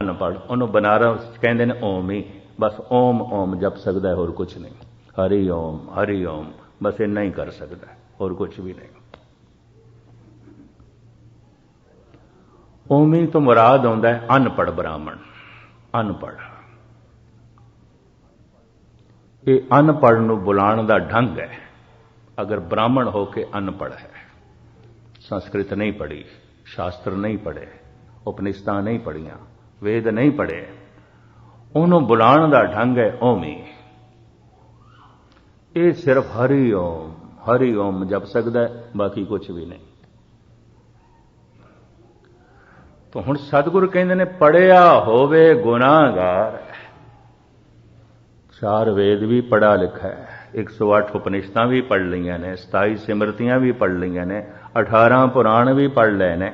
ਅਨਪੜ੍ਹ ਉਹਨੂੰ ਬਨਾਰਸ ਕਹਿੰਦੇ ਨੇ ਓਮ ਹੀ, ਬਸ ਓਮ ਓਮ ਜਪ ਸਕਦਾ, ਹੋਰ ਕੁਛ ਨਹੀਂ। ਹਰੀ ਓਮ ਬਸ ਇੰਨਾ ਹੀ ਕਰ ਸਕਦਾ, ਹੋਰ ਕੁਛ ਵੀ ਨਹੀਂ। ਓਮੀ ਤੋਂ ਮੁਰਾਦ ਆਉਂਦਾ ਹੈ ਅਨਪੜ੍ਹ ਬ੍ਰਾਹਮਣ। ਅਨਪੜ੍ਹ, ਇਹ ਅਨਪੜ੍ਹ ਨੂੰ ਬੁਲਾਉਣ ਦਾ ਢੰਗ ਹੈ। ਅਗਰ ਬ੍ਰਾਹਮਣ ਹੋ ਕੇ ਅਨਪੜ੍ਹ ਹੈ, ਸੰਸਕ੍ਰਿਤ ਨਹੀਂ ਪੜ੍ਹੀ, ਸ਼ਾਸਤਰ ਨਹੀਂ ਪੜ੍ਹੇ, ਉਪਨਿਸ਼ਦਾਂ ਨਹੀਂ ਪੜ੍ਹੀਆਂ, ਵੇਦ ਨਹੀਂ ਪੜ੍ਹੇ, ਉਹਨੂੰ ਬੁਲਾਉਣ ਦਾ ਢੰਗ ਹੈ ਓਮੀ। ਇਹ ਸਿਰਫ ਹਰੀ ਓਮ ਜਪ ਸਕਦਾ ਹੈ, ਬਾਕੀ ਕੁਛ ਵੀ ਨਹੀਂ। ਤਾਂ ਹੁਣ ਸਤਿਗੁਰ ਕਹਿੰਦੇ ਨੇ ਪੜ੍ਹਿਆ ਹੋਵੇ ਗੁਨਾਹਗਾਰ। 4 ਵੇਦ ਵੀ ਪੜ੍ਹਾ ਲਿਖਾ ਹੈ, 108 ਉਪਨਿਸ਼ਦਾਂ ਵੀ ਪੜ੍ਹ ਲਈਆਂ ਨੇ, 27 ਸਿਮਰਤੀਆਂ ਵੀ ਪੜ੍ਹ ਲਈਆਂ ਨੇ, 18 ਪੁਰਾਣ ਵੀ ਪੜ੍ਹ ਲਏ ਨੇ,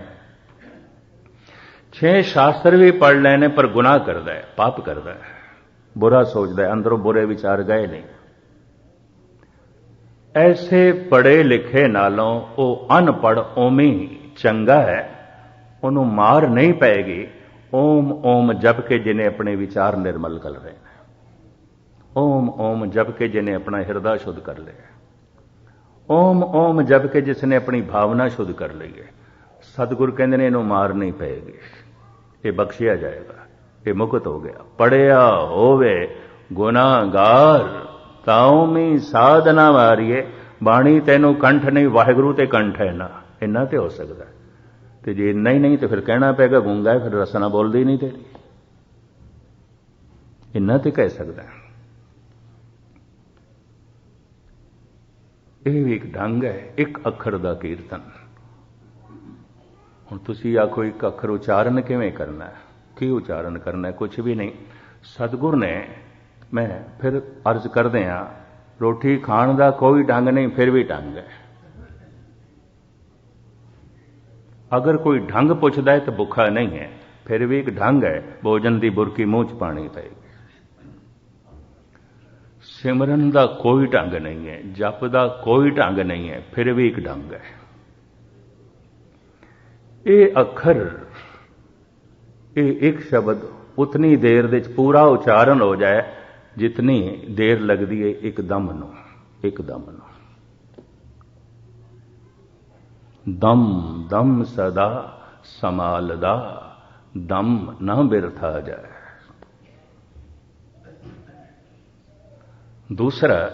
6 ਸ਼ਾਸਤਰ ਵੀ ਪੜ੍ਹ ਲਏ ਨੇ, ਪਰ ਗੁਨਾਹ ਕਰਦਾ ਹੈ, ਪਾਪ ਕਰਦਾ ਹੈ, ਬੁਰਾ ਸੋਚਦਾ ਹੈ, ਅੰਦਰੋਂ ਬੁਰੇ ਵਿਚਾਰ ਗਏ ਨਹੀਂ। ਐਸੇ ਪੜ੍ਹੇ ਲਿਖੇ ਨਾਲੋਂ ਉਹ ਅਨਪੜ੍ਹ ਓਮੀ ਚੰਗਾ ਹੈ, ਉਹਨੂੰ ਮਾਰ ਨਹੀਂ ਪਏਗੀ। ਓਮ ਜਪ ਕੇ ਜਿਹਨੇ ਆਪਣੇ ਵਿਚਾਰ ਨਿਰਮਲ ਕਰ ਲਏ, ਓਮ ਜਪ ਕੇ ਜਿਹਨੇ ਆਪਣਾ ਹਿਰਦਾ ਸ਼ੁੱਧ ਕਰ ਲਿਆ, ਓਮ ਜਪ ਕੇ ਜਿਸ ਨੇ ਆਪਣੀ ਭਾਵਨਾ ਸ਼ੁੱਧ ਕਰ ਲਈ ਹੈ, ਸਤਿਗੁਰ ਕਹਿੰਦੇ ਨੇ ਇਹਨੂੰ ਮਾਰ ਨਹੀਂ ਪਏਗੀ, ਇਹ ਬਖਸ਼ਿਆ ਜਾਏਗਾ, ਇਹ ਮੁਕਤ ਹੋ ਗਿਆ। ਪੜਿਆ ਹੋਵੇ ਗੁਨਾਹਗਾਰ ਤਾਉਮੀ ਸਾਧਨਾ ਵਾਰੀਏ। ਬਾਣੀ ਤੈਨੂੰ ਕੰਠ ਨਹੀਂ, ਵਾਹਿਗੁਰੂ ਤੇ ਕੰਠ ਹੈ ਨਾ, ਇੰਨਾ ਤੇ ਹੋ ਸਕਦਾ। ਤੇ ਜੇ ਨਹੀਂ ਤੇ ਫਿਰ ਕਹਿਣਾ ਪਏਗਾ ਗੂੰਗਾ ਹੈ, ਫਿਰ ਰਸਨਾ ਬੋਲਦੀ ਨਹੀਂ ਤੇਰੀ, ਇੰਨਾ ਤੇ ਕਹਿ ਸਕਦਾ। ਇਹ ਵੀ ਇੱਕ ਢੰਗ ਹੈ, ਇੱਕ ਅੱਖਰ ਦਾ ਕੀਰਤਨ। ਹੁਣ ਤੁਸੀਂ ਆਖੋ ਇੱਕ ਅੱਖਰ ਉਚਾਰਨ ਕਿਵੇਂ ਕਰਨਾ ਹੈ, ਕੀ ਉਚਾਰਨ ਕਰਨਾ ਹੈ? ਕੁਛ ਵੀ ਨਹੀਂ। ਸਤਿਗੁਰ ਨੇ, ਮੈਂ ਫਿਰ ਅਰਜ਼ ਕਰਦੇ ਹਾਂ, ਰੋਟੀ ਖਾਣ ਦਾ ਕੋਈ ਢੰਗ ਨਹੀਂ, ਫਿਰ ਵੀ ਢੰਗ ਹੈ। ਅਗਰ ਕੋਈ ਢੰਗ ਪੁੱਛਦਾ ਹੈ ਤਾਂ ਭੁੱਖਾ ਨਹੀਂ ਹੈ, ਫਿਰ ਵੀ ਇੱਕ ਢੰਗ ਹੈ, ਭੋਜਨ ਦੀ ਬੁਰਕੀ ਮੂੰਹ 'ਚ ਪਾਣੀ ਪਏਗੀ। ਸਿਮਰਨ ਦਾ ਕੋਈ ਢੰਗ ਨਹੀਂ ਹੈ, ਜਪ ਦਾ ਕੋਈ ਢੰਗ ਨਹੀਂ ਹੈ, ਫਿਰ ਵੀ ਇੱਕ ਢੰਗ ਹੈ। ਇਹ ਅੱਖਰ, ਇਹ ਇੱਕ ਸ਼ਬਦ ਉਤਨੀ ਦੇਰ ਦੇ ਵਿੱਚ ਪੂਰਾ ਉਚਾਰਨ ਹੋ ਜਾਏ ਜਿਤਨੀ ਦੇਰ ਲੱਗਦੀ ਹੈ ਇੱਕ ਦਮ ਨੂੰ। ਦਮ ਸਦਾ ਸੰਭਾਲਦਾ, ਦਮ ਨਾ ਬਿਰਥਾ ਜਾਏ। ਦੂਸਰਾ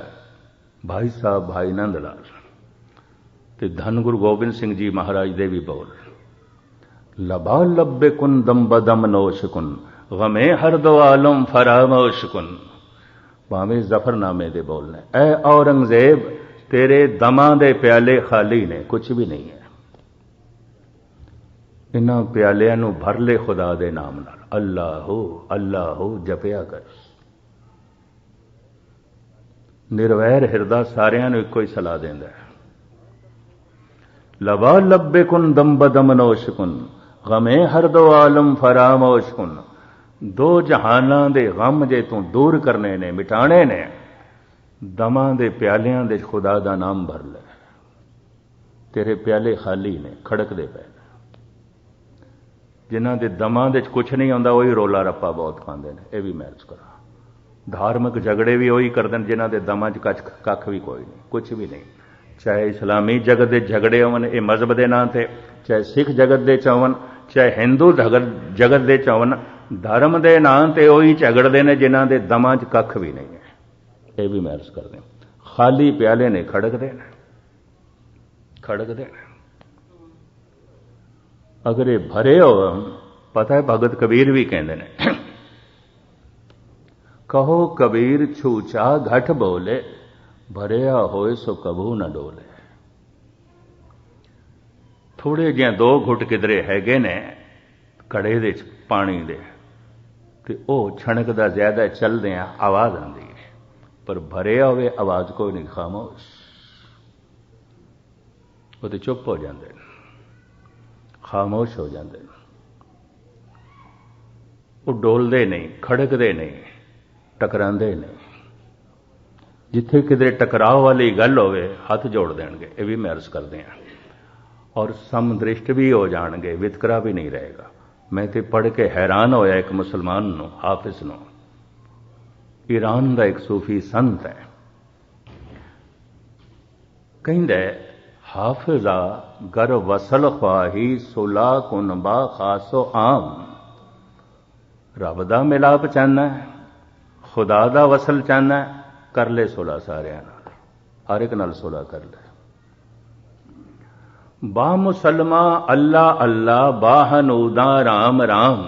ਭਾਈ ਸਾਹਿਬ ਭਾਈ ਨੰਦ ਲਾਲ ਤੇ ਧੰਨ ਗੁਰੂ ਗੋਬਿੰਦ ਸਿੰਘ ਜੀ ਮਹਾਰਾਜ ਦੇ ਵੀ ਬੋਲ, ਲਬਾ ਲੱਭੇ ਕੁਨ ਦਮ ਬਦਮ ਨੋਸ਼ ਕੁਨ, ਗਮੇ ਹਰ ਦੋ ਆਲਮ ਫਰਾਮੋਸ਼ ਕੁਨ। ਭਾਵੇਂ ਜ਼ਫਰਨਾਮੇ ਦੇ ਬੋਲ ਨੇ, ਐ ਔਰੰਗਜ਼ੇਬ ਤੇਰੇ ਦਮਾਂ ਦੇ ਪਿਆਲੇ ਖਾਲੀ ਨੇ, ਕੁਛ ਵੀ ਨਹੀਂ ਹੈ। ਇਹਨਾਂ ਪਿਆਲਿਆਂ ਨੂੰ ਭਰ ਲੈ ਖੁਦਾ ਦੇ ਨਾਮ ਨਾਲ, ਅੱਲਾਹੋ ਜਪਿਆ ਕਰ। ਨਿਰਵੈਰ ਹਿਰਦਾ ਸਾਰਿਆਂ ਨੂੰ ਇੱਕੋ ਹੀ ਸਲਾਹ ਦਿੰਦਾ ਹੈ। ਲਬਾ ਲੱਭੇ ਕੁਨ ਦਮ ਬਦਮ ਨੋਸ਼ ਕੁਨ, ਗਮੇ ਹਰ ਦੋ ਆਲਮ ਫਰਾਮੋਸ਼ ਕੁਨ। 2 ਜਹਾਨਾਂ ਦੇ ਗਮ ਜੇ ਤੂੰ ਦੂਰ ਕਰਨੇ ਨੇ, ਮਿਟਾਣੇ ਨੇ, ਦਮਾਂ ਦੇ ਪਿਆਲਿਆਂ ਦੇ ਖੁਦਾ ਦਾ ਨਾਮ ਭਰ ਲੈ। ਤੇਰੇ ਪਿਆਲੇ ਖਾਲੀ ਨੇ, ਖੜਕਦੇ ਪਏ। ਜਿਨ੍ਹਾਂ ਦੇ ਦਮਾਂ ਦੇ ਕੁਛ ਨਹੀਂ ਆਉਂਦਾ, ਉਹੀ ਰੋਲਾ ਰੱਪਾ ਬਹੁਤ ਖਾਂਦੇ ਨੇ। ਇਹ ਵੀ ਮੈਂ ਅਰਜ਼ ਕਰਾਂ, ਧਾਰਮਿਕ ਝਗੜੇ ਵੀ ਉਹੀ ਕਰਦੇ ਨੇ ਜਿਨ੍ਹਾਂ ਦੇ ਦਮਾਂ 'ਚ ਕੱਖ ਵੀ ਕੋਈ ਨਹੀਂ, ਕੁਛ ਵੀ ਨਹੀਂ। ਚਾਹੇ ਇਸਲਾਮੀ ਜਗਤ ਦੇ ਝਗੜੇ ਹੋਣ ਇਹ ਮਜ਼ਹਬ ਦੇ ਨਾਂ ਤੇ, ਚਾਹੇ ਸਿੱਖ ਜਗਤ ਦੇ 'ਚ ਹੋਣ, ਚਾਹੇ ਹਿੰਦੂ ਜਗਤ ਦੇ 'ਚ ਹੋਣ, ਧਰਮ ਦੇ ਨਾਂ ਤੇ ਉਹੀ ਝਗੜਦੇ ਨੇ ਜਿਨ੍ਹਾਂ ਦੇ ਦਮਾਂ 'ਚ ਕੱਖ ਵੀ ਨਹੀਂ ਹੈ। ਇਹ ਵੀ ਮੈਂ ਅਰਜ਼ ਕਰਦੇ, ਖਾਲੀ ਪਿਆਲੇ ਨੇ, ਖੜਕਦੇ ਨੇ। ਅਗਰ ਇਹ ਭਰੇ ਹੋ, ਪਤਾ ਹੈ ਭਗਤ ਕਬੀਰ ਵੀ ਕਹਿੰਦੇ ਨੇ, ਕਹੋ ਕਬੀਰ ਛੂਚਾ ਘਟ ਬੋਲੇ, ਭਰਿਆ ਹੋਏ ਸੋ ਕਬੂ ਨਾ ਡੋਲੇ। ਥੋੜੇ ਜਿਹੇ 2 ਘੁੱਟ ਕਿਧਰੇ ਹੈਗੇ ਨੇ ਘੜੇ ਦੇ ਚ ਪਾਣੀ ਦੇ, ਤੇ ਉਹ ਛਣਕਦਾ ਜ਼ਿਆਦਾ, ਚੱਲਦੇ ਆ ਆਵਾਜ਼ ਆਉਂਦੀ ਹੈ, ਪਰ ਭਰਿਆ ਹੋਵੇ ਆਵਾਜ਼ ਕੋਈ ਨਹੀਂ, ਖਾਮੋਸ਼। ਉਹ ਤੇ ਚੁੱਪ ਹੋ ਜਾਂਦੇ ਨੇ, ਖਾਮੋਸ਼ ਹੋ ਜਾਂਦੇ ਨੇ। ਉਹ ਡੋਲਦੇ ਨਹੀਂ, ਖੜਕਦੇ ਨਹੀਂ, ਟਕਰਾਉਂਦੇ ਨਹੀਂ। ਜਿੱਥੇ ਕਿਧਰੇ ਟਕਰਾਅ ਵਾਲੀ ਗੱਲ ਹੋਵੇ ਹੱਥ ਜੋੜ ਦੇਣਗੇ। ਇਹ ਵੀ ਮੈਂ ਅਰਜ਼ ਕਰਦੇ ਹਾਂ। ਔਰ ਸਮਦ੍ਰਿਸ਼ਟ ਵੀ ਹੋ ਜਾਣਗੇ, ਵਿਤਕਰਾ ਵੀ ਨਹੀਂ ਰਹੇਗਾ। मैं तो पढ़ के हैरान होया एक मुसलमान नूं, हाफिज नूं, ईरान का एक सूफी संत है, कहंदा हाफिजा गर वसल ख्वाही सुला कुन बा खासो आम। रब दा मिलाप चाहना है, खुदा दा वसल चाहना है, कर ले सुलह सारियां नाल, हर एक नाल सुलह कर ले। बा मुसलमा अल्लाह अल्लाह बाहनूदा राम राम।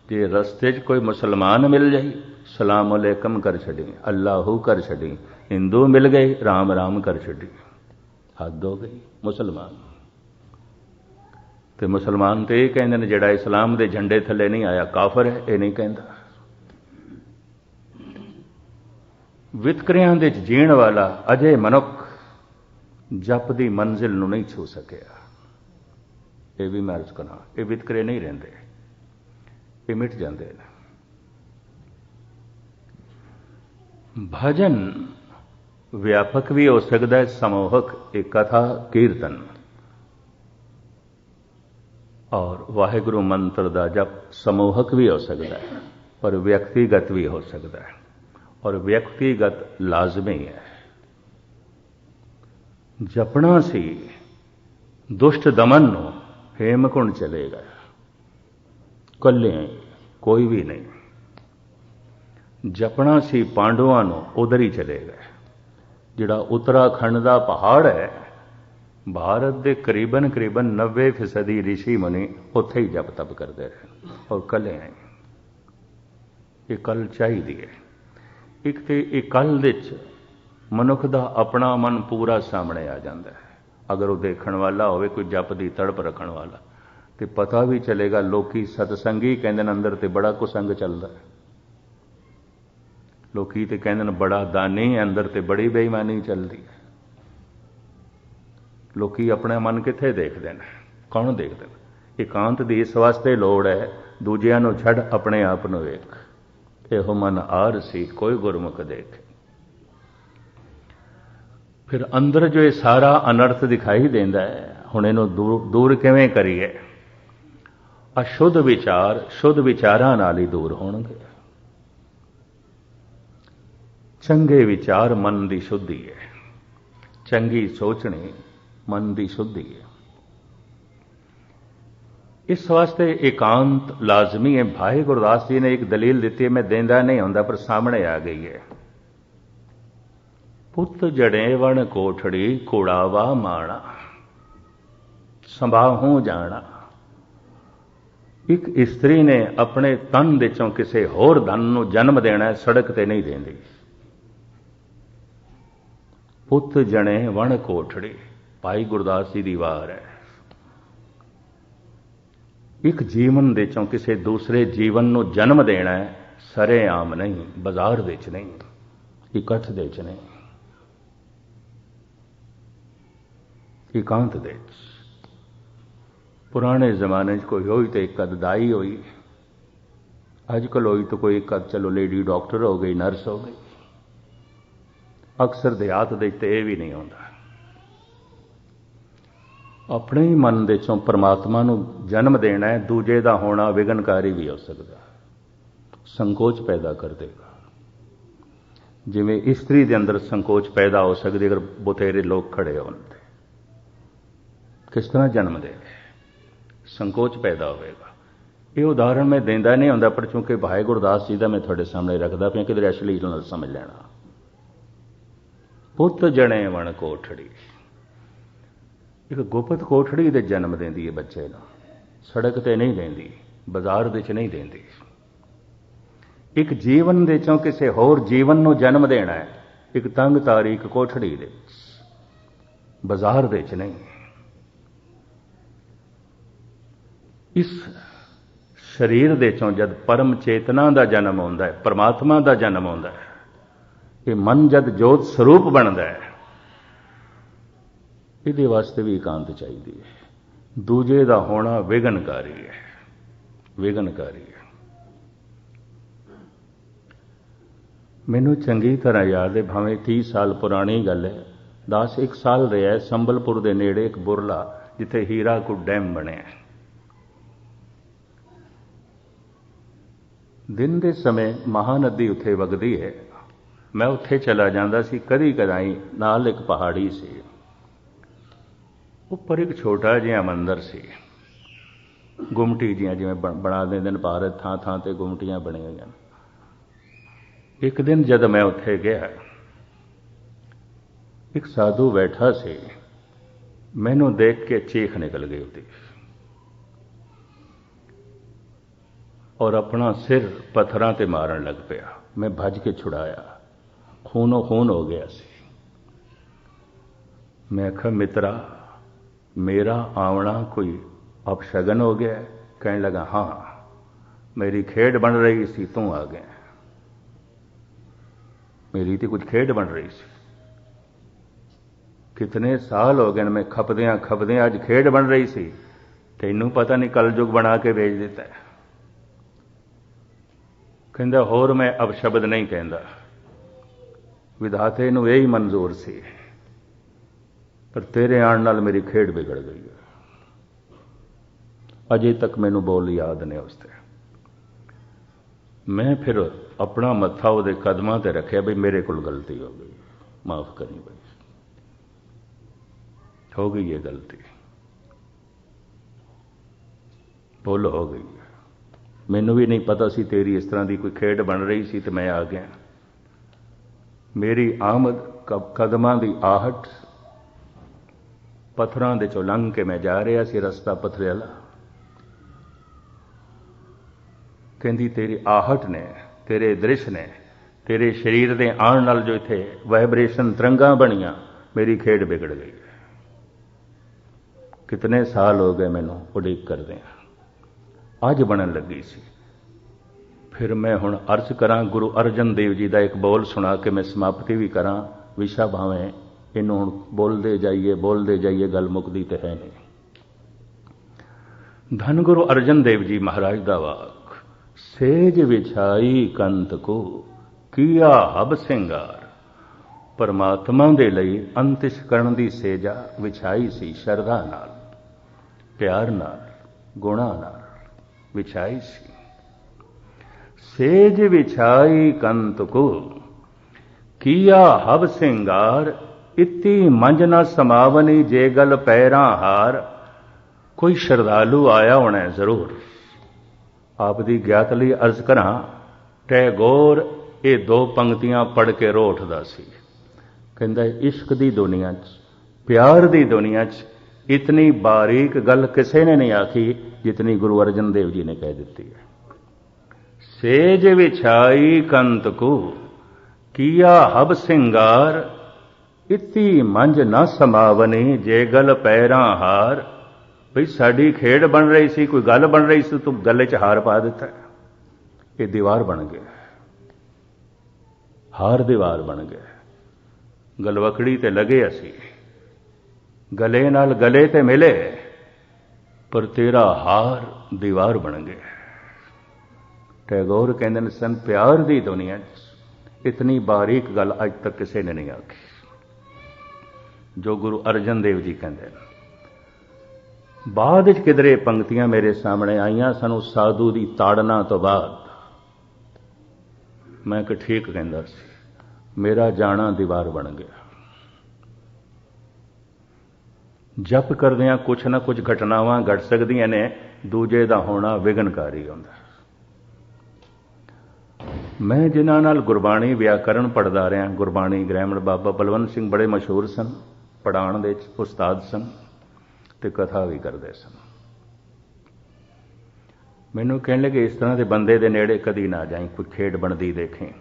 जे रस्ते च कोई मुसलमान मिल जाए सलाम अलैकुम कर छड़ी, अल्लाहू कर छड़ी। हिंदू मिल गए राम राम कर छड़ी, हद हो गई। मुसलमान ते मुसलमान तो यह कहते हैं जिहड़ा इस्लाम के झंडे थले नहीं आया काफर है, ये नहीं कहता। वितकरियां दे जीण वाला अजे मनुख जप दी मंजिल नूं नहीं छू सकिया। ये भी मैं अर्ज करा, ये वितकरे नहीं रहिंदे, ये मिट जाते हैं। भजन व्यापक भी हो सकता है, समूहक एक कथा कीर्तन और वाहिगुरु मंत्र का जप समूहक भी हो सकता है, पर व्यक्तिगत भी हो सकता है, और व्यक्तिगत लाजमी है। जपना सी दुष्ट दमन नो हेमकुंड चलेगा, कल्ले कोई भी नहीं। जपना सी पांडवां नो उधर ही चलेगा। जिहड़ा उत्तराखंड का पहाड़ है, भारत के करीबन 90% ऋषि मुनि उत्थे ही जप तप करते रहे और कले हैं। ये कल चाहिए। एक तो ये कल विच मनुख का अपना मन पूरा सामने आ जाता है। अगर वो देखने वाला होवे, कोई जप की तड़प रखने वाला, तो पता भी चलेगा। लोकी सतसंगी कहते हैं अंदर तो बड़ा कुसंग चलता है, लोकी तो कहते हैं बड़ा दानी है, अंदर तो बड़ी बेईमानी चलती है। लोकी अपना मन कित्थे देखते हैं? कौन देखते हैं? एकांत की इस वास्ते लोड़ है, दूजियां नूं छड़ अपने आप नूं वेख। एहो मन आर सी कोई गुरमुख देख। फिर अंदर जो ये सारा अनर्थ दिखाई देता है, हुण इहनूं दूर किवें करिए? अशुद्ध विचार शुद्ध विचारां नाल ही दूर होणगे। चंगे विचार मन की शुद्धि है, चंगी सोचनी मन की शुद्धि है। इस वास्ते एकांत लाजमी है। भाई गुरदास जी ने एक दलील दी है, मैं देंदा नहीं होंदा पर सामने आ गई है। पुत जड़े वण कोठड़ी कुड़ावा माणा, संभाहूं जाना। एक स्त्री ने अपने तन विचों किसी होर धन नूं जन्म देना है, सड़क ते नहीं देंदी। पुत जने वण कोठड़ी, भाई गुरदास जी दी वार है। एक जीवन दे चों किसी दूसरे जीवन नूं जन्म देना है, सरेआम नहीं, बाजार दे च नहीं, इकट्ठ दे च नहीं, एकांत दे। पुराने जमाने कोई होई तो एक अद दाई होई, अजकल होई तो कोई एक अद चलो लेडी डॉक्टर हो गई, नर्स हो गई। अक्सर देहात दे ते यह भी नहीं होता। अपने ही मन दे चों परमात्मा नूं जन्म देना है, दूजे दा होना विघनकारी भी हो सकता, संकोच पैदा कर देगा। जिवें स्त्री दे अंदर संकोच पैदा हो सकती अगर बथेरे लोग खड़े होण ते, किस तरह जन्म दे, संकोच पैदा होगा। ये उदाहरण मैं देंदा नहीं होंदा, पर चूंकि भाई गुरदास जी का मैं थोड़े सामने रखदा पिया, किधर अश्लील नाल समझ लेना। पुत जने वण कोठड़ी, एक गुप्त कोठड़ी दे जन्म देंदी है बच्चे नूं, सड़क ते नहीं देंदी, बाजार दे च नहीं देंदी। एक जीवन दे चों किसी होर जीवन नूं जन्म देना है, एक तंग तारीक कोठड़ी दे, बाजार दे च नहीं। इस शरीर दे चों जद परम चेतना का जन्म होंदा है, परमात्मा का जन्म होंदा है, ये मन जद जोत स्वरूप बनता है, ये वास्ते भी एकांत चाहिए। दूजे का होना विघनकारी है, विघनकारी है। मैनू चंगी तरह याद है, भावें 30 साल पुरानी गल है, 10 साल रहा है संबलपुर के नेड़े एक बुरला जिथे हीराकुड डैम बने। दिन के समय महानदी उत्थे वगदी है, मैं उत्थे चला जाता सी कदी कदाई। नाल एक पहाड़ी सी, उपर एक छोटा जिहा मंदिर सी, गुमटी जियां जिवें बना देंदे ने भारत, थां थां ते गुमटियां बनी हुई। एक दिन जद मैं उत्थे गया, एक साधु बैठा सी, मैनू देख के चीख निकल गई उसदी और अपना सिर पत्थरां ते मारन लग पिया। मैं भज के छुड़ाया, खूनों खून हो गया सी। मैं आखा मित्रा, मेरा आवना कोई अपशगन हो गया? कहने लगा हाँ, मेरी खेड बन रही सी, तू आ गया। मेरी तो कुछ खेड बन रही सी, कितने साल हो गए मैं खपदियां खपदियां अज खेड बन रही सी, तैनू पता नहीं कलयुग बना के भेज दिता है। कहंदा होर मैं अपशब्द नहीं कहंदा, विधाते नूं यही मंजूर सी, पर तेरे आण नाल मेरी खेड बिगड़ गई है। अजे तक मैनू बोल याद नहीं उसते। मैं फिर अपना मत्था उहदे कदमां ते रखिया, बई मेरे कोल गलती हो गई, माफ करी बई, हो गई है गलती, भुल हो गई है। मैनू भी नहीं पता सी तेरी इस तरह की कोई खेड बन रही सी, तो मैं आ गया। मेरी आमद कदमां दी आहट, पत्थरां दे चों लंघ के मैं जा रहा सी, रस्ता पत्थरे वाला। कहंदी तेरी आहट ने, तेरे दृश्य ने, तेरे शरीर दे आण नाल जो इत्थे वाइब्रेशन तरंगां बणियां, मेरी खेड बिगड़ गई। कितने साल हो गए मैनू उड़ीक करदे, अज बनन लगी सी। फिर मैं हुण अर्ज करां, गुरु अर्जन देव जी का एक बोल सुना के मैं समाप्ति भी करां। विशा भावें इनू हुण बोलते जाइए, गल मुकदी ते है नहीं। धन गुरु अर्जन देव जी महाराज का वाक, सेज विछाई कंत को किया हब सिंगार। परमात्मा दे लई अंतिश करन दी सेजा विछाई सी, शरधा नाल, प्यार नाल, गुणा नाल विछाई सी। सेज विछाई कंत को किया हब सिंगार, इति मंज न समावनी जे गल पैरां हार। कोई श्रद्धालु आया होना जरूर, आप दी ज्ञात लई अर्ज करां। टैगोर ये दो पंक्तियां पढ़ के रो उठदा सी। कहंदा इश्क दी दुनिया च, प्यार दी दुनिया च इतनी बारीक गल किसी ने नहीं आखी जितनी गुरु अर्जन देव जी ने कह दी है। सेज विछाई कंत को किया हब सिंगार, इति मंज न समावनी जे गल पैरां हार। भई साडी खेड बन रही सी, कोई गल बन रही सी, तू गले च हार पा दिता। ये दीवार बन गया, हार दीवार बन गया। गलवकड़ी ते लगे असी, गले नाल गले ते मिले, पर तेरा हार दीवार बन गया। टैगोर कहंदे ने सन, प्यार दी दुनिया इतनी बारीक गल अज तक किसी ने नहीं आखी जो गुरु अर्जन देव जी कहंदे ने। बाद किधरे पंक्तियां मेरे सामने आईयां सन साधु की ताड़ना तो बाद। मैं कि ठीक कहंदा सी, मेरा जाना दीवार बन गया। जप करदियां कुछ ना कुछ घटनावां घट सकदियां ने, दूजे दा होना विघनकारी हुंदा। मैं जिन्हां नाल गुरबाणी व्याकरण पढ़दा रहा, गुरबाणी ग्रामर, बाबा बलवंत सिंह बड़े मशहूर सन, पढ़ाण दे उस्ताद सन ते कथा भी करते सन। मैनू कहने लगे इस तरह के बंदे दे नेड़े कदी ना जाए, कोई खेड बनती देखें,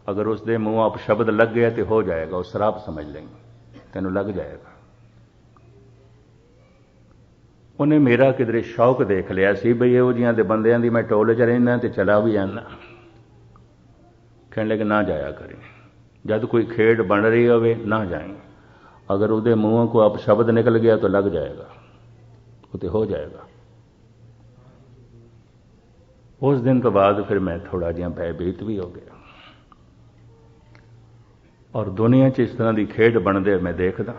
अगर उसके मुँह आप शब्द लग गया तो हो जाएगा, वो शराब समझ लेंगे, तेनू लग जाएगा। उन्हें मेरा किधरे शौक देख लिया सी बई इहो जिहां दे बंदियां दी मैं टोले च रहिंदा ते चला भी जाना। कहने लगे ना जाया करें, जब कोई खेड बन रही होवे ना जाए, अगर उसके मुँह को आप शब्द निकल गया तो लग जाएगा, वो तो हो जाएगा। उस दिन तो बाद फिर मैं थोड़ा जिहा भयभीत भी हो गया। और दुनिया च इस तरह की खेड बनते मैं देखदा,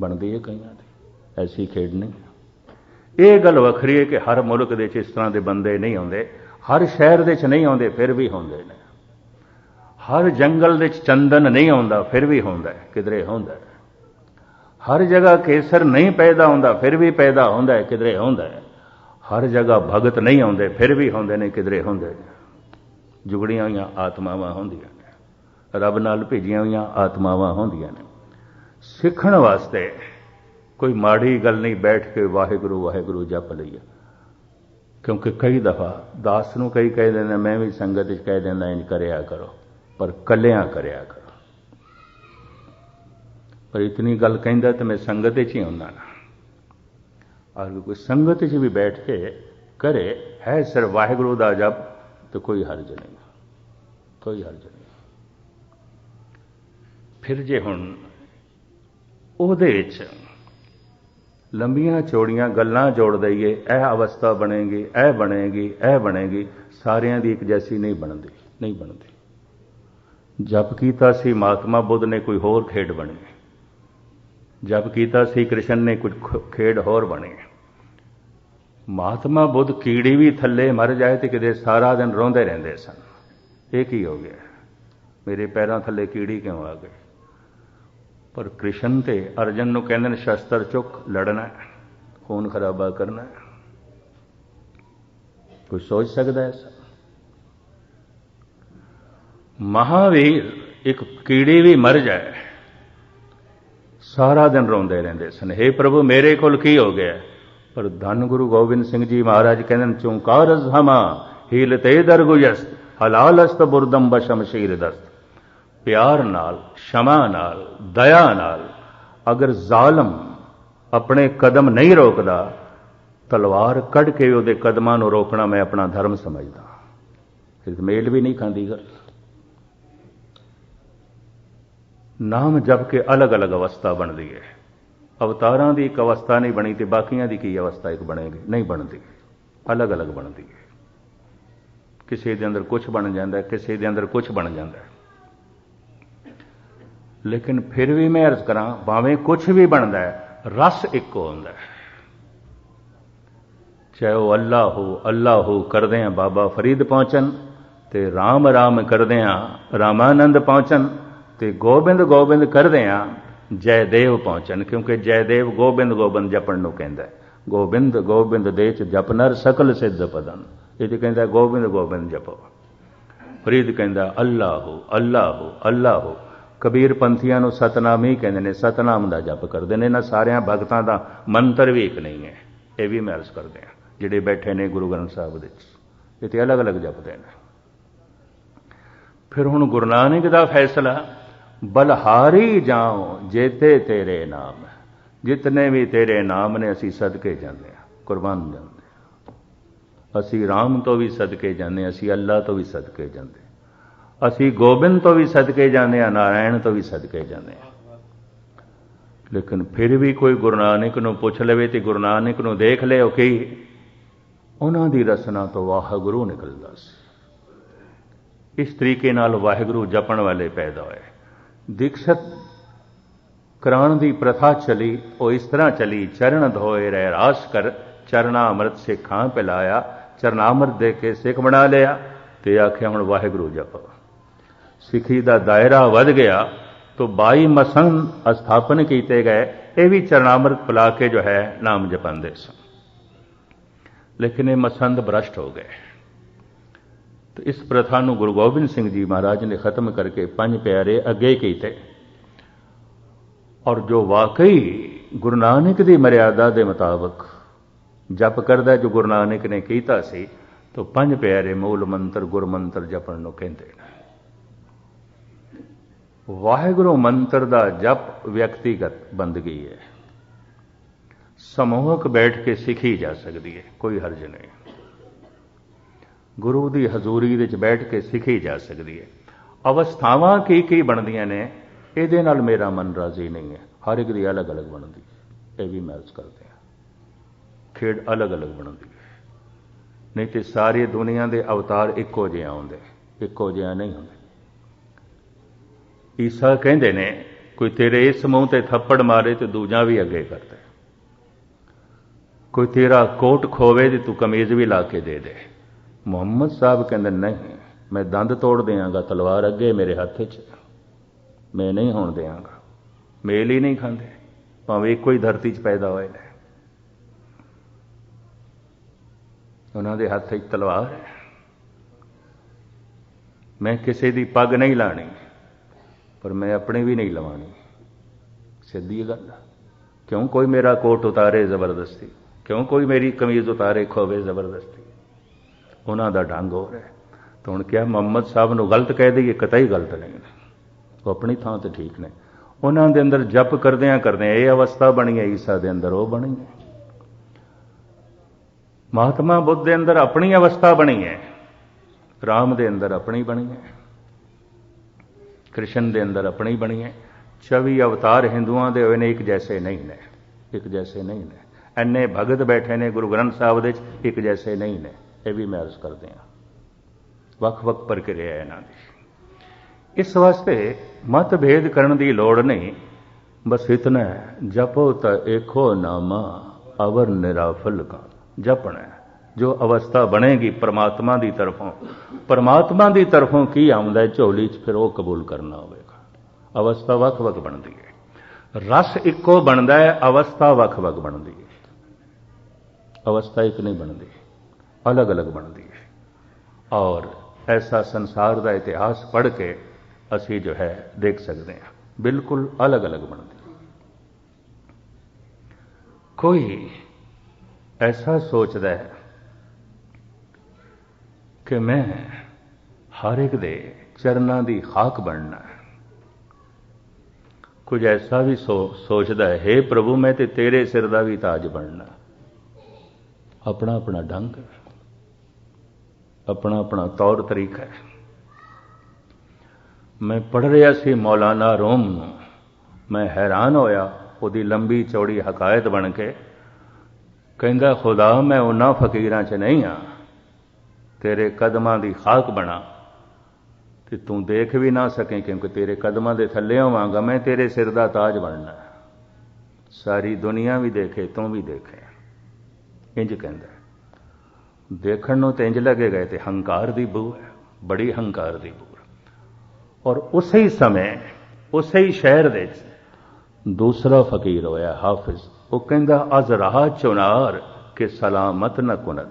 बनती है कई दी, ऐसी खेड नहीं। ये गल वखरी है कि हर मुल्क दे इस तरह के बंदे नहीं आते। हर शहर दे च नहीं आउंदे फिर भी होंदे ने, हर जंगल दे च चंदन नहीं आउंदा फिर भी होंदा है, किधरे होंदा है। हर जगह केसर नहीं पैदा होंदा फिर भी पैदा होंदा है, किधरे होंदा है। हर जगह भगत नहीं आउंदे फिर भी होंदे ने, किधरे होंदे ने। जुगड़ियां हुई आत्मावां होंदियां ने, रब नाल भेजियां हुई आत्मावां होंदियां ने। सिखण वास्ते कोई माड़ी गल नहीं बैठ के वाहिगुरू वाहिगुरू जप लईए, क्योंकि कई दफा दास नूं कई कह देंदे, मैं भी संगत च कह देंदा इंज करिया करो, पर कलियां करिया करो। पर इतनी गल कहंदा तो मैं संगत च ही आउंदा ना, और कोई संगत च भी बैठ के करे है सिर्फ वाहिगुरू दा जप, तो कोई हर्ज नहीं, कोई हर्ज नहीं। फिर जे हुण ਉਹਦੇ ਵਿੱਚ लंबियां चौड़ियां गल्लां जोड़ दईए, यह अवस्था बनेगी, यह बनेगी, यह बनेगी, सारियां दी एक जैसी नहीं बनती, नहीं बनती। जप कीता सी महात्मा बुद्ध ने कोई होर खेड बनी, जप कीता सी कृष्ण ने कुछ खेड होर बने। महात्मा बुद्ध कीड़ी भी थल्ले मर जाए तो किते सारा दिन रोंदे रहंदे सन, ये की हो गया, मेरे पैरों थल्ले कीड़ी क्यों आ गई। पर कृष्ण ते अर्जन नूं कहंदे ने शस्त्र चुक लड़ना है, खून खराबा करना है। कोई सोच सकता है ऐसा? महावीर एक कीड़ी भी मर जाए सारा दिन रोंदे रहंदे सन, हे प्रभु मेरे कोल की हो गया। पर धन गुरु गोबिंद सिंह जी महाराज कहंदे ने चुंकारस हमा हीलते दरगुयस्त हलालस्त बुरदम बशम शीर दस्त। प्यार नाल, क्षमा नाल, दया नाल अगर जालम अपने कदम नहीं रोकदा, तलवार कढ़ के उहदे कदमां नूं रोकना मैं अपना धर्म समझदा। फिर मेल भी नहीं खांदी गल। नाम जप के अलग अलग अवस्था बनती है, अवतारां दी एक अवस्था नहीं बनी तो बाकियां दी की अवस्था एक बनेगी, नहीं बनती, अलग अलग बनती है। किसी दे अंदर कुछ बन जाता है, किसी दे अंदर कुछ बन जाता है। लेकिन फिर भी मैं अर्ज करा, भावें कुछ भी बनता है, रस एक होंदा है। चाहे वह अल्लाह हो करदे हैं बाबा फरीद पहुंचन, ते राम राम करदे हैं रामानंद पहुंचन, ते गोबिंद गोबिंद करदे हैं जयदेव पहुंचन। क्योंकि जयदेव गोबिंद गोबिंद जपण नूं कहंदा है। गोबिंद गोबिंद दे च जप नर सकल सिद्ध पदन, ये तो कहंदा गोबिंद गोबिंद जपो। फरीद कहंदा अल्लाह हो। कबीर पंथियां नूं सतनाम ही कहंदे ने, सतनाम दा जप करदे ने। इन्हां सारियां भगतां दा मंत्र भी एक नहीं है, ये भी मैं अर्ज करदे हैं जिहड़े बैठे ने गुरु ग्रंथ साहिब दे विच, इह अलग अलग जपदे ने। फिर हुण गुरु नानक दा फैसला, बलहारी जाओ जेते तेरे नाम, जितने भी तेरे नाम ने असी सदके जाते हैं, कुर्बान जाते हैं। असी राम तो भी सदके जाते, असी अल्लाह तो भी सदके जाते, असी गोबिंद तो भी सदके जाते हैं, नारायण तो भी सदके जाते हैं। लेकिन फिर भी कोई गुरु नानक नूं पुछ लवे तो गुरु नानक नूं देख लिओ कि उन्हां दी रसना तो वाहिगुरू निकलदा सी। इस तरीके नाल वाहिगुरू जपण वाले पैदा होए। दीक्षित कराण दी प्रथा चली, वो इस तरह चली, चरण धोए रह रास कर, चरना अमृत सिखां पिलाया, चरनामृत दे के सिख बना लिया, तो आख्या हुण वाहिगुरू जपो। सिखी का दायरा वध गया तो 22 मसंद स्थापन किए गए, ये भी चरनामृत पिला के जो है नाम जपाते सन। लेकिन ये मसंद भ्रष्ट हो गए, तो इस प्रथा नूं गुरु गोबिंद सिंह जी महाराज ने खत्म करके 5 प्यारे अगे कीते। और जो वाकई गुरु नानक की मर्यादा के मुताबिक जप करदा, जो गुरु नानक ने कीता सी, तो 5 प्यारे मूल मंत्र गुरु मंत्र जपण नूं कहंदे ने। वाहिगुरू मंत्र का जप व्यक्तिगत बंदगी है, समूहक बैठ के सीखी जा सकती है, कोई हर्ज नहीं। गुरु की हजूरी विच बैठ के सीखी जा सकती है। अवस्थावां की बनदियां ने, ये नाल मेरा मन राजी नहीं है। हर एक की अलग अलग बनती है, यह भी मैं अर्ज करते हैं। खेड अलग अलग बनती है, नहीं तो सारी दुनिया के अवतार इक्को जिहे आउंदे, इक्को जिहा नहीं होंदे। ईसा कहंदे ने, कोई तेरे इस मूँह ते थप्पड़ मारे तो दूजा भी अगे करता है, कोई तेरा कोट खोवे तो तू कमीज भी ला के दे दे, ਮੁਹੰਮਦ ਸਾਹਿਬ ਕਹਿੰਦੇ ਨਹੀਂ, ਮੈਂ ਦੰਦ ਤੋੜ ਦਿਆਂਗਾ, ਤਲਵਾਰ ਅੱਗੇ ਮੇਰੇ ਹੱਥ 'ਚ, ਮੈਂ ਨਹੀਂ ਹੋਣ ਦਿਆਂਗਾ। ਮੇਲ ਹੀ ਨਹੀਂ ਖਾਂਦੇ, ਭਾਵੇਂ ਇੱਕੋ ਹੀ ਧਰਤੀ 'ਚ ਪੈਦਾ ਹੋਏ ਨੇ। ਉਹਨਾਂ ਦੇ ਹੱਥ 'ਚ ਤਲਵਾਰ ਹੈ। ਮੈਂ ਕਿਸੇ ਦੀ ਪੱਗ ਨਹੀਂ ਲਾਣੀ, ਪਰ ਮੈਂ ਆਪਣੀ ਵੀ ਨਹੀਂ ਲਵਾਣੀ। ਸਿੱਧੀ ਗੱਲ। ਕਿਉਂ ਕੋਈ ਮੇਰਾ ਕੋਟ ਉਤਾਰੇ ਜ਼ਬਰਦਸਤੀ, ਕਿਉਂ ਕੋਈ ਮੇਰੀ ਕਮੀਜ਼ ਉਤਾਰੇ ਖੋਵੇ ਜ਼ਬਰਦਸਤੀ। ਉਹਨਾਂ ਦਾ ਢੰਗ ਹੋ ਰਿਹਾ। ਤਾਂ ਹੁਣ ਕਿਹਾ ਮੁਹੰਮਦ ਸਾਹਿਬ ਨੂੰ ਗਲਤ ਕਹਿ ਦਈਏ? ਕਤਈ ਗਲਤ ਨਹੀਂ, ਉਹ ਆਪਣੀ ਥਾਂ ਤੇ ਠੀਕ ਨੇ। ਉਹਨਾਂ ਦੇ ਅੰਦਰ ਜਪ ਕਰਦਿਆਂ ਕਰਦਿਆਂ ਇਹ ਅਵਸਥਾ ਬਣੀ ਹੈ, ਈਸਾ ਦੇ ਅੰਦਰ ਉਹ ਬਣੀ ਹੈ, ਮਹਾਤਮਾ ਬੁੱਧ ਦੇ ਅੰਦਰ ਆਪਣੀ ਅਵਸਥਾ ਬਣੀ ਹੈ, ਰਾਮ ਦੇ ਅੰਦਰ ਆਪਣੀ ਬਣੀ ਹੈ, ਕ੍ਰਿਸ਼ਨ ਦੇ ਅੰਦਰ ਆਪਣੀ ਬਣੀ ਹੈ। 24 ਅਵਤਾਰ ਹਿੰਦੂਆਂ ਦੇ ਹੋਏ ਨੇ, ਇੱਕ ਜੈਸੇ ਨਹੀਂ ਨੇ, ਇੱਕ ਜੈਸੇ ਨਹੀਂ ਨੇ। ਇੰਨੇ ਭਗਤ ਬੈਠੇ ਨੇ ਗੁਰੂ ਗ੍ਰੰਥ ਸਾਹਿਬ ਦੇ 'ਚ, ਇੱਕ ਜੈਸੇ ਨਹੀਂ ਨੇ। ਇਹ ਵੀ ਮੈਂ ਅਰਜ਼ ਕਰਦੇ ਹਾਂ, ਵੱਖ-ਵੱਖ ਪ੍ਰਕਿਰਿਆ ਇਹਨਾਂ ਦੀ। ਇਸ ਵਾਸਤੇ ਮਤਭੇਦ ਕਰਨ ਦੀ ਲੋੜ ਨਹੀਂ। ਬਸ ਇਤਨਾ ਜਪੋ ਤਾਂ ਏਕੋ ਨਾਮਾ ਅਵਰ ਨਿਰਾਫਲ ਕਾ। ਜਪਣਾ ਜੋ ਅਵਸਥਾ ਬਣੇਗੀ ਪਰਮਾਤਮਾ ਦੀ ਤਰਫੋਂ, ਪਰਮਾਤਮਾ ਦੀ ਤਰਫੋਂ ਕੀ ਆਉਂਦਾ ਝੋਲੀ 'ਚ, ਫਿਰ ਉਹ ਕਬੂਲ ਕਰਨਾ ਹੋਵੇਗਾ। ਅਵਸਥਾ ਵੱਖ-ਵੱਖ ਬਣਦੀ ਹੈ, ਰਸ ਇੱਕੋ ਬਣਦਾ ਹੈ, ਅਵਸਥਾ ਵੱਖ-ਵੱਖ ਬਣਦੀ ਹੈ। ਅਵਸਥਾ ਇੱਕ ਨਹੀਂ ਬਣਦੀ, ਅਲੱਗ-ਅਲੱਗ ਬਣਦੀ ਹੈ। ਔਰ ਐਸਾ ਸੰਸਾਰ ਦਾ ਇਤਿਹਾਸ ਪੜ੍ਹ ਕੇ ਅਸੀਂ ਜੋ ਹੈ ਦੇਖ ਸਕਦੇ ਹਾਂ, ਬਿਲਕੁਲ ਅਲੱਗ-ਅਲੱਗ ਬਣਦੀ ਹੈ। ਕੋਈ ਐਸਾ ਸੋਚਦਾ ਹੈ ਕਿ ਮੈਂ ਹਰ ਇੱਕ ਦੇ ਚਰਨਾਂ ਦੀ ਖਾਕ ਬਣਨਾ ਹੈ। ਕੁਝ ਐਸਾ ਵੀ ਸੋਚਦਾ ਹੈ, ਹੇ ਪ੍ਰਭੂ ਮੈਂ ਤੇ ਤੇਰੇ ਸਿਰ ਦਾ ਵੀ ਤਾਜ ਬਣਨਾ। ਆਪਣਾ ਆਪਣਾ ਢੰਗ, ਆਪਣਾ ਆਪਣਾ ਤੌਰ ਤਰੀਕਾ ਹੈ। ਮੈਂ ਪੜ੍ਹ ਰਿਹਾ ਸੀ ਮੌਲਾਨਾ ਰੂਮ ਨੂੰ, ਮੈਂ ਹੈਰਾਨ ਹੋਇਆ ਉਹਦੀ ਲੰਬੀ ਚੌੜੀ ਹਕਾਇਤ ਬਣ ਕੇ। ਕਹਿੰਦਾ ਖੁਦਾ ਮੈਂ ਉਹਨਾਂ ਫਕੀਰਾਂ 'ਚ ਨਹੀਂ ਹਾਂ, ਤੇਰੇ ਕਦਮਾਂ ਦੀ ਖਾਕ ਬਣਾ ਤੇ ਤੂੰ ਦੇਖ ਵੀ ਨਾ ਸਕੇ, ਕਿਉਂਕਿ ਤੇਰੇ ਕਦਮਾਂ ਦੇ ਥੱਲੇ ਹੋਵਾਂਗਾ। ਮੈਂ ਤੇਰੇ ਸਿਰ ਦਾ ਤਾਜ ਬਣਨਾ, ਸਾਰੀ ਦੁਨੀਆ ਵੀ ਦੇਖੇ ਤੂੰ ਵੀ ਦੇਖੇ। ਇੰਜ ਕਹਿੰਦਾ। ਦੇਖਣ ਨੂੰ ਤੇ ਇੰਜ ਲੱਗੇਗਾ ਤੇ ਹੰਕਾਰ ਦੀ ਬੂ ਹੈ, ਬੜੀ ਹੰਕਾਰ ਦੀ ਬੂ। ਔਰ ਉਸੇ ਹੀ ਸਮੇਂ ਉਸੇ ਹੀ ਸ਼ਹਿਰ ਦੇ ਵਿੱਚ ਦੂਸਰਾ ਫਕੀਰ ਹੋਇਆ ਹਾਫਿਜ਼। ਉਹ ਕਹਿੰਦਾ ਅਜ਼ ਰਾਹ ਚੁਨਾਰ ਕਿ ਸਲਾਮਤ ਨ ਕੁਨਦ।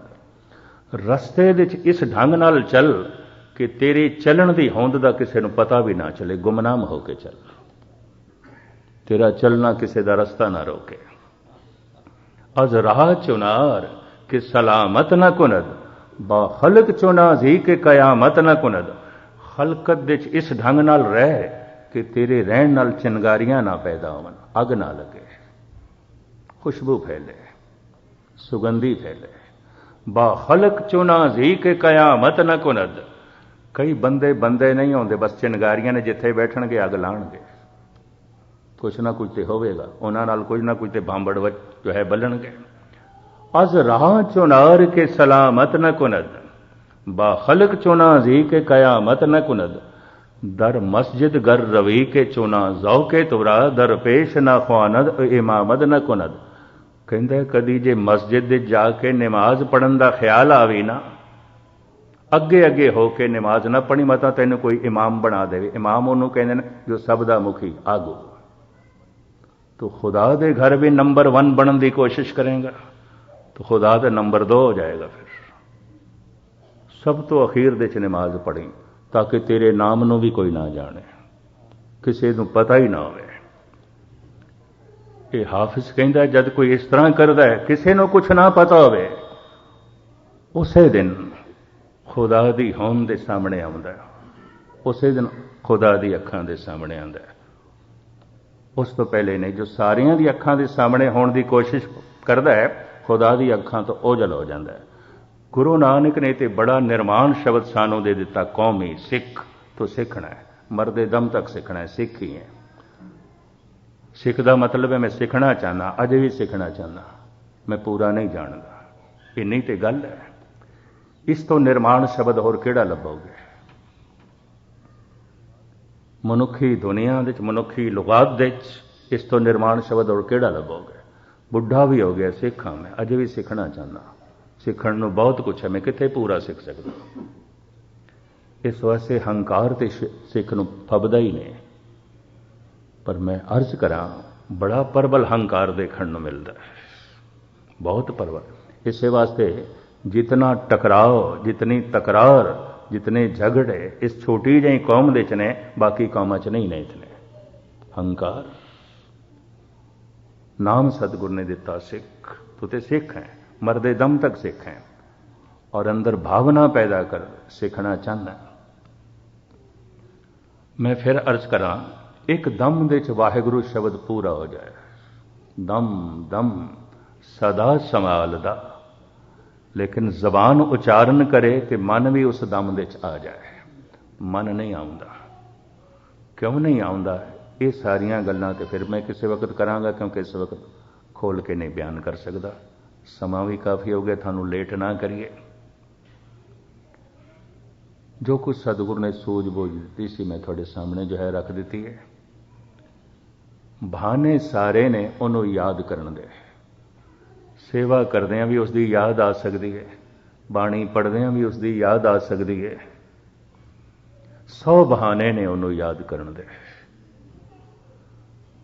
ਰਸਤੇ ਵਿੱਚ ਇਸ ਢੰਗ ਨਾਲ ਚੱਲ ਕਿ ਤੇਰੇ ਚੱਲਣ ਦੀ ਹੋਂਦ ਦਾ ਕਿਸੇ ਨੂੰ ਪਤਾ ਵੀ ਨਾ ਚੱਲੇ, ਗੁਮਨਾਮ ਹੋ ਕੇ ਚੱਲ, ਤੇਰਾ ਚੱਲਣਾ ਕਿਸੇ ਦਾ ਰਸਤਾ ਨਾ ਰੋਕੇ। ਅਜ਼ ਰਾਹ ਚੁਨਾਰ ਕਿ ਸਲਾਮਤ ਨ ਕੁਨਦ, ਬਾ ਖਲਕ ਚੁਨਾ ਜੀ ਕਿ ਕਯਾਮਤ ਨ ਕੁਨਦ। ਖਲਕਤ ਵਿੱਚ ਇਸ ਢੰਗ ਨਾਲ ਰਹਿ ਕਿ ਤੇਰੇ ਰਹਿਣ ਨਾਲ ਚਿੰਗਾਰੀਆਂ ਨਾ ਪੈਦਾ ਹੋਣ, ਅੱਗ ਨਾ ਲੱਗੇ, ਖੁਸ਼ਬੂ ਫੈਲੇ, ਸੁਗੰਧੀ ਫੈਲੇ। ਬਾ ਖਲਕ ਚੁਨਾ ਜੀ ਕਿ ਕਯਾਮਤ ਨ ਕੁਨਦ। ਕਈ ਬੰਦੇ ਨਹੀਂ ਆਉਂਦੇ, ਬਸ ਚਿੰਗਾਰੀਆਂ ਨੇ ਜਿੱਥੇ ਬੈਠਣਗੇ ਅੱਗ ਲਾਉਣਗੇ। ਕੁਛ ਨਾ ਕੁਝ ਤੇ ਹੋਵੇਗਾ, ਉਹਨਾਂ ਨਾਲ ਕੁਝ ਨਾ ਕੁਝ ਤੇ ਭਾਂਬੜ ਜੋ ਹੈ ਬਲਣਗੇ। ਅਜ਼ ਰਾਹ ਚੁਨਾਰ ਕੇ ਸਲਾਮਤ ਨ ਕੁਨਦ, ਬਾ ਖਲਕ ਚੁਨਾ ਜੀ ਕੇ ਕयामत न कुनद। दर मस्जिद गर रवी के चुना जौ के तुरा, दर पेश ना ख्वानद इमामद न कुनद। ਕਹਿੰਦਾ ਕਦੀ ਜੇ ਮਸਜਿਦ ਦੇ ਜਾ ਕੇ ਨਮਾਜ਼ ਪੜਨ ਦਾ ਖਿਆਲ ਆਵੇ ਨਾ, ਅੱਗੇ ਅੱਗੇ ਹੋ ਕੇ ਨਮਾਜ਼ ਨਾ ਪੜੀ, ਮਤਾ ਤੈਨੂੰ ਕੋਈ ਇਮਾਮ ਬਣਾ ਦੇਵੇ। ਇਮਾਮ ਉਹਨੂੰ ਕਹਿੰਦੇ ਨੇ ਜੋ ਸਭ ਦਾ ਮੁਖੀ, ਆਗੂ। ਤੂੰ ਖੁਦਾ ਦੇ ਘਰ ਵੀ ਨੰਬਰ 1 ਬਣਨ ਦੀ ਕੋਸ਼ਿਸ਼ ਕਰੇਗਾ तो खुदा तो नंबर 2 हो जाएगा। फिर सब तो अखीर दे च नमाज पढ़ी ताकि तेरे नाम नू भी कोई ना जाने, किसी नू पता ही ना होवे। ये हाफिज कहता जब कोई इस तरह करता है किसी नू कुछ ना पता होवे, उसे दिन खुदा दी होंद दे सामने आउंदा है, उसे दिन खुदा दी अखां दे सामने आउंदा है। उस तो पहले नहीं, जो सारियां दी अखां दे सामने होने की कोशिश करता है खुदा दी अखां तो ओझल हो जाता है। गुरु नानक ने तो बड़ा निर्माण शब्द सानू दे दिता, कौमी सिख तो सीखना है, मरदे दम तक सीखना है, सिख ही है। सिख का मतलब है मैं सीखना चाहना, अजे भी सीखना चाहना, मैं पूरा नहीं जानता, इन्नी तो गल है। इस तो निर्माण शब्द होर किहड़ा लभोगे? मनुखी दुनिया दे मनुखी लुगात दे इस तो निर्माण शब्द होर किहड़ा लभोगे? बुढ़ा भी हो गया सिख हाँ मैं, अजे भी सीखना चाहना, ਸਿੱਖਣ ਨੂੰ ਬਹੁਤ ਕੁਛ ਹੈ, ਮੈਂ ਕਿੱਥੇ ਪੂਰਾ ਸਿੱਖ ਸਕਦਾ। ਇਸ ਵਾਸਤੇ ਹੰਕਾਰ ਤੇ ਸਿੱਖ ਨੂੰ ਫਬਦਾ ਹੀ ਨਹੀਂ। ਪਰ ਮੈਂ ਅਰਜ਼ ਕਰਾਂ, ਬੜਾ ਪ੍ਰਬਲ ਹੰਕਾਰ ਦੇਖਣ ਨੂੰ ਮਿਲਦਾ ਹੈ, ਬਹੁਤ ਪ੍ਰਬਲ। ਇਸੇ ਵਾਸਤੇ ਜਿਤਨਾ ਟਕਰਾਓ, ਜਿਤਨੀ ਤਕਰਾਰ, ਜਿਤਨੇ ਝਗੜੇ ਇਸ ਛੋਟੀ ਜਿਹੀ ਕੌਮ ਦੇ ਚ ਨੇ, ਬਾਕੀ ਕੌਮਾਂ ਚ ਨਹੀਂ ਨੇ ਇਤਨੇ। ਹੰਕਾਰ ਨਾਮ ਸਤਿਗੁਰ ਨੇ ਦਿੱਤਾ ਸਿੱਖ, ਤੂੰ ਤੇ ਸਿੱਖ ਹੈ, ਮਰਦੇ ਦਮ ਤੱਕ ਸਿੱਖ ਹੈ, ਔਰ ਅੰਦਰ ਭਾਵਨਾ ਪੈਦਾ ਕਰ ਸਿੱਖਣਾ ਚਾਹੁੰਦਾ। ਮੈਂ ਫਿਰ ਅਰਜ਼ ਕਰਾਂ, ਇੱਕ ਦਮ ਦੇ ਚ ਵਾਹਿਗੁਰੂ ਸ਼ਬਦ ਪੂਰਾ ਹੋ ਜਾਏ, ਦਮ ਦਮ ਸਦਾ ਸੰਭਾਲਦਾ, ਲੇਕਿਨ ਜ਼ਬਾਨ ਉਚਾਰਨ ਕਰੇ ਤੇ ਮਨ ਵੀ ਉਸ ਦਮ ਦੇ ਚ ਆ ਜਾਏ। ਮਨ ਨਹੀਂ ਆਉਂਦਾ। ਕਿਉਂ ਨਹੀਂ ਆਉਂਦਾ? ਇਹ ਸਾਰੀਆਂ ਗੱਲਾਂ ਤੇ ਫਿਰ ਮੈਂ ਕਿਸੇ ਵਕਤ ਕਰਾਂਗਾ, ਕਿਉਂਕਿ ਇਸ ਵਕਤ ਖੋਲ ਕੇ ਨਹੀਂ ਬਿਆਨ ਕਰ ਸਕਦਾ, ਸਮਾਂ ਵੀ ਕਾਫੀ ਹੋ ਗਿਆ, ਤੁਹਾਨੂੰ ਲੇਟ ਨਾ ਕਰੀਏ। ਜੋ ਕੁਝ ਸਤਿਗੁਰ ਨੇ ਸੂਝ-ਬੂਝ ਦਿੱਤੀ ਸੀ, ਮੈਂ ਤੁਹਾਡੇ ਸਾਹਮਣੇ ਜੋ ਹੈ ਰੱਖ ਦਿੱਤੀ ਹੈ। ਬਹਾਨੇ ਸਾਰੇ ਨੇ ਉਹਨੂੰ ਯਾਦ ਕਰਨ ਦੇ। ਸੇਵਾ ਕਰਦਿਆਂ ਵੀ ਉਸ ਦੀ ਯਾਦ ਆ ਸਕਦੀ ਹੈ, ਬਾਣੀ ਪੜ੍ਹਦਿਆਂ ਵੀ ਉਸ ਦੀ ਯਾਦ ਆ ਸਕਦੀ ਹੈ। 100 ਬਹਾਨੇ ਨੇ ਉਹਨੂੰ ਯਾਦ ਕਰਨ ਦੇ।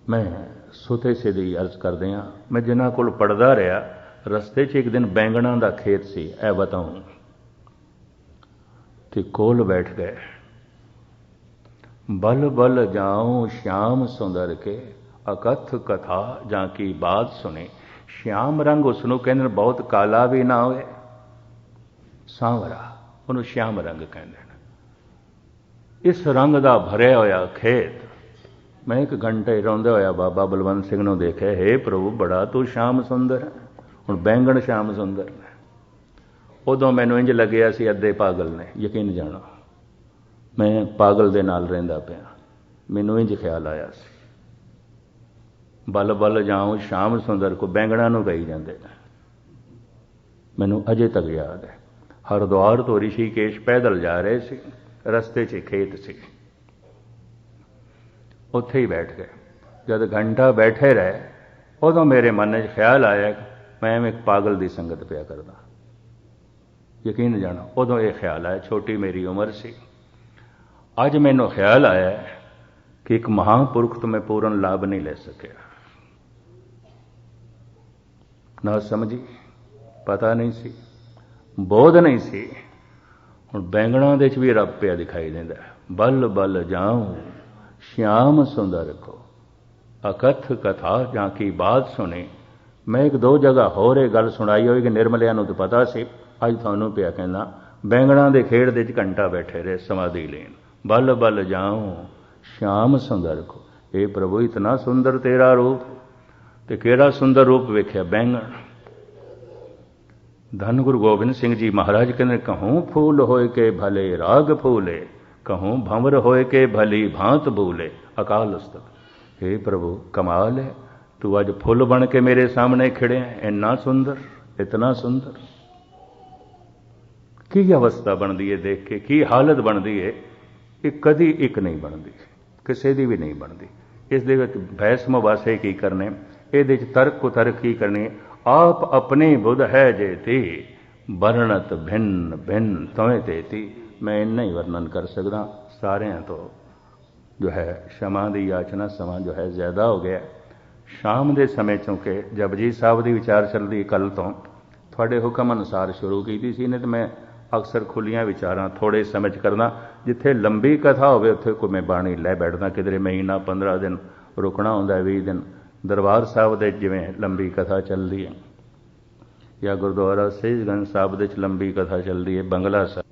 ਮੈਂ ਸੁਤੇ ਸਿੱਧੀ ਅਰਜ਼ ਕਰਦੇ ਹਾਂ, ਮੈਂ ਜਿਨ੍ਹਾਂ ਕੋਲ ਪੜ੍ਹਦਾ ਰਿਹਾ, ਰਸਤੇ 'ਚ ਇੱਕ ਦਿਨ ਬੈਂਗਣਾਂ ਦਾ ਖੇਤ ਸੀ, ਇਹ ਬਤਾਉਂ, ਤੇ ਕੋਲ ਬੈਠ ਗਏ। ਬਲ ਬਲ ਜਾਉ ਸ਼ਿਆਮ ਸੁੰਦਰ ਕੇ, ਅਕਥ ਕਥਾ ਜਾਂ ਕੀ ਬਾਤ ਸੁਣੀ। ਸ਼ਿਆਮ ਰੰਗ ਉਸ ਨੂੰ ਕਹਿੰਦੇ ਨੇ, ਬਹੁਤ ਕਾਲਾ ਵੀ ਨਾ ਹੋਵੇ, ਸਾਂਵਰਾ, ਉਹਨੂੰ ਸ਼ਿਆਮ ਰੰਗ ਕਹਿੰਦੇ ਨੇ। ਇਸ ਰੰਗ ਦਾ ਭਰਿਆ ਹੋਇਆ ਖੇਤ। ਮੈਂ ਇੱਕ ਘੰਟੇ ਰੋਂਦਾ ਹੋਇਆ ਬਾਬਾ ਬਲਵੰਤ ਸਿੰਘ ਨੂੰ ਦੇਖਿਆ, ਹੇ ਪ੍ਰਭੂ, ਬੜਾ ਤੂੰ ਸ਼ਾਮ ਸੁੰਦਰ ਹੈ। ਹੁਣ ਬੈਂਗਣ ਸ਼ਾਮ ਸੁੰਦਰ ਨੇ। ਉਦੋਂ ਮੈਨੂੰ ਇੰਜ ਲੱਗਿਆ ਸੀ ਅੱਧੇ ਪਾਗਲ ਨੇ, ਯਕੀਨ ਜਾਣਾ, ਮੈਂ ਪਾਗਲ ਦੇ ਨਾਲ ਰਹਿੰਦਾ ਪਿਆ। ਮੈਨੂੰ ਇੰਜ ਖਿਆਲ ਆਇਆ ਸੀ, ਬਲ ਬਲ ਜਾਉ ਸ਼ਾਮ ਸੁੰਦਰ ਕੋ ਬੈਂਗਣਾਂ ਨੂੰ ਗਈ ਜਾਂਦੇ ਨੇ। ਮੈਨੂੰ ਅਜੇ ਤੱਕ ਯਾਦ ਹੈ, ਹਰਿਦੁਆਰ ਤੋਂ ਰਿਸ਼ੀਕੇਸ਼ ਪੈਦਲ ਜਾ ਰਹੇ ਸੀ, ਰਸਤੇ 'ਚ ਖੇਤ ਸੀ, ਉੱਥੇ ਹੀ ਬੈਠ ਗਏ। ਜਦ ਘੰਟਾ ਬੈਠੇ ਰਹੇ, ਉਦੋਂ ਮੇਰੇ ਮਨ 'ਚ ਖਿਆਲ ਆਇਆ, ਮੈਂ ਇੱਕ ਪਾਗਲ ਦੀ ਸੰਗਤ ਪਿਆ ਕਰਦਾ। ਯਕੀਨ ਜਾਣਾ, ਉਦੋਂ ਇਹ ਖਿਆਲ ਆਇਆ, ਛੋਟੀ ਮੇਰੀ ਉਮਰ ਸੀ। ਅੱਜ ਮੈਨੂੰ ਖਿਆਲ ਆਇਆ ਕਿ ਇੱਕ ਮਹਾਂਪੁਰਖ ਤੋਂ ਮੈਂ ਪੂਰਨ ਲਾਭ ਨਹੀਂ ਲੈ ਸਕਿਆ। ਨਾ ਸਮਝੀ, ਪਤਾ ਨਹੀਂ ਸੀ, ਬੋਧ ਨਹੀਂ ਸੀ। ਹੁਣ ਬੈਂਗਣਾਂ ਦੇ 'ਚ ਵੀ ਰੱਬ ਪਿਆ ਦਿਖਾਈ ਦਿੰਦਾ। ਬਲ ਬਲ ਜਾਉ ਸ਼ਿਆਮ ਸੁੰਦਰ ਕੋ, ਅਕਥ ਕਥਾ ਜਾਂ ਕੀ ਬਾਤ ਸੁਣੀ। ਮੈਂ ਇੱਕ ਦੋ ਜਗ੍ਹਾ ਹੋਰ ਇਹ ਗੱਲ ਸੁਣਾਈ ਹੋਈ ਕਿ ਨਿਰਮਲਿਆਂ ਨੂੰ ਤਾਂ ਪਤਾ ਸੀ, ਅੱਜ ਤੁਹਾਨੂੰ ਪਿਆ ਕਹਿੰਦਾ। ਬੈਂਗਣਾਂ ਦੇ ਖੇੜ ਦੇ 'ਚ ਘੰਟਾ ਬੈਠੇ ਰਹੇ ਸਮਾਧੀ ਲੈਣ। ਬਲ ਬਲ ਜਾਉ ਸ਼ਿਆਮ ਸੁੰਦਰ ਕੋ, ਇਹ ਪ੍ਰਭੂ ਇਤਨਾ ਸੁੰਦਰ ਤੇਰਾ ਰੂਪ, ਤੇ ਕਿਹੜਾ ਸੁੰਦਰ ਰੂਪ ਵੇਖਿਆ, ਬੈਂਗਣ। ਧੰਨ ਗੁਰੂ ਗੋਬਿੰਦ ਸਿੰਘ ਜੀ ਮਹਾਰਾਜ ਕਹਿੰਦੇ, ਕਹੂੰ ਫੂਲ ਹੋਏ ਕੇ ਭਲੇ ਰਾਗ ਫੂਲੇ, ਕਹੂੰ ਭੰਵਰ ਹੋਏ ਕੇ ਭਲੀ ਭਾਂਤ ਬੂਲੇ। ਅਕਾਲ ਉਸਤਤ, ਹੇ ਪ੍ਰਭੂ ਕਮਾਲ ਹੈ, ਤੂੰ ਅੱਜ ਫੁੱਲ ਬਣ ਕੇ ਮੇਰੇ ਸਾਹਮਣੇ ਖੜਿਆ, ਇੰਨਾ ਸੁੰਦਰ, ਇਤਨਾ ਸੁੰਦਰ। ਕੀ ਅਵਸਥਾ ਬਣਦੀ ਹੈ ਦੇਖ ਕੇ, ਕੀ ਹਾਲਤ ਬਣਦੀ ਹੈ। ਇਹ ਕਦੀ ਇੱਕ ਨਹੀਂ ਬਣਦੀ, ਕਿਸੇ ਦੀ ਵੀ ਨਹੀਂ ਬਣਦੀ। ਇਸ ਦੇ ਵਿੱਚ ਬਹਿਸ ਮੁਬਾਸੇ ਕੀ ਕਰਨੇ, ਇਹਦੇ 'ਚ ਤਰਕ ਕੁਤਰਕ ਕੀ ਕਰਨੀ। ਆਪ ਆਪਣੀ ਬੁੱਧ ਹੈ ਜੇਤੀ, ਵਰਣਤ ਭਿੰਨ ਭਿੰਨ ਤੋਏ ਤੇਤੀ। ਮੈਂ ਇੰਨਾ ਹੀ ਵਰਣਨ ਕਰ ਸਕਦਾ। ਸਾਰਿਆਂ ਤੋਂ ਜੋ ਹੈ ਸ਼ਮਾ ਦੀ ਯਾਚਨਾ, ਸਮਾਂ ਜੋ ਹੈ ਜ਼ਿਆਦਾ ਹੋ ਗਿਆ। ਸ਼ਾਮ ਦੇ ਸਮੇਂ ਚੁੰਕੇ ਜਪਜੀ ਸਾਹਿਬ ਦੀ ਵਿਚਾਰ ਚੱਲਦੀ ਕੱਲ੍ਹ ਤੋਂ, ਤੁਹਾਡੇ ਹੁਕਮ ਅਨੁਸਾਰ ਸ਼ੁਰੂ ਕੀਤੀ ਸੀ, ਨੇ ਤਾਂ ਮੈਂ ਅਕਸਰ ਖੁੱਲੀਆਂ ਵਿਚਾਰਾਂ ਥੋੜ੍ਹੇ ਸਮੇਂ 'ਚ ਕਰਦਾ। ਜਿੱਥੇ ਲੰਬੀ ਕਥਾ ਹੋਵੇ ਉੱਥੇ ਕੋਈ ਮੈਂ ਬਾਣੀ ਲੈ ਬੈਠਦਾ, ਕਿਧਰੇ ਮਹੀਨਾ 15 ਦਿਨ ਰੁਕਣਾ ਹੁੰਦਾ, 20 ਦਿਨ। ਦਰਬਾਰ ਸਾਹਿਬ ਦੇ ਜਿਵੇਂ ਲੰਬੀ ਕਥਾ ਚੱਲਦੀ ਹੈ, ਜਾਂ ਗੁਰਦੁਆਰਾ ਸਹਿਜਗੰਜ ਸਾਹਿਬ ਦੇ 'ਚ ਲੰਬੀ ਕਥਾ ਚੱਲਦੀ ਹੈ, ਬੰਗਲਾ ਸਾਹਿਬ